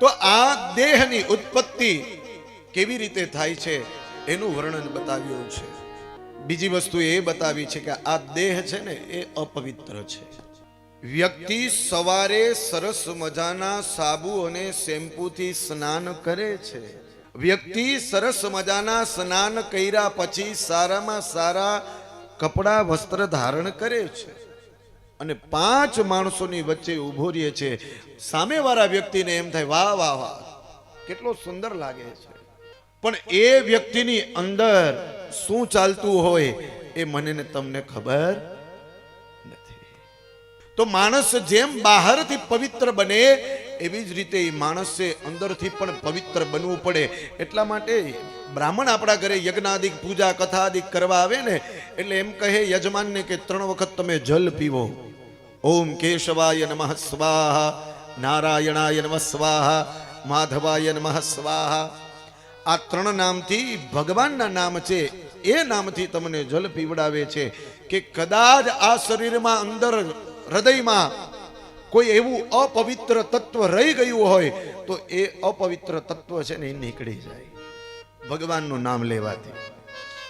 તો આ દેહની ઉત્પત્તિ કેવી રીતે થાય છે એનું વર્ણન બતાવ્યું છે. બીજી વસ્તુ એ બતાવી છે કે આ દેહ છે ને એ અપવિત્ર છે. વ્યક્તિ સવારે સરસ મજાના સાબુ અને શેમ્પૂથી સ્નાન કરે છે. વ્યક્તિ સરસ મજાના સ્નાન કર્યા પછી સારામાં સારા કપડા વસ્ત્ર ધારણ કરે છે અને 5 માણસોની વચ્ચે ઊભો રહે છે. સામેવાળા વ્યક્તિને એમ થાય વાહ વાહ વાહ કેટલો સુંદર લાગે છે, પણ એ વ્યક્તિની અંદર શું ચાલતું હોય એ મને ને તમને ખબર નથી. તો માણસ જેમ બહારથી પવિત્ર બને એવી જ રીતે માણસે અંદરથી પણ પવિત્ર બનવું પડે. એટલા માટે બ્રાહ્મણ આપણા ઘરે યજ્ઞાદિક પૂજા કથાદિક કરવા આવે ને એટલે એમ કહે યજમાનને કે 3 વખત તમે જલ પીવો. ઓમ કેશવાય નમઃ સ્વાહા, નારાયણાય નમઃ સ્વાહા, માધવાય નમઃ સ્વાહા. આ 3 નામથી ભગવાનના નામ છે, એ નામથી તમને જલ પીવડાવે છે કે કદાચ આ શરીરમાં અંદર હૃદયમાં કોઈ એવું અપવિત્ર તત્વ રહી ગયું હોય તો એ અપવિત્ર તત્વ છે ને એ નીકળી જાય ભગવાનનું નામ લેવાથી.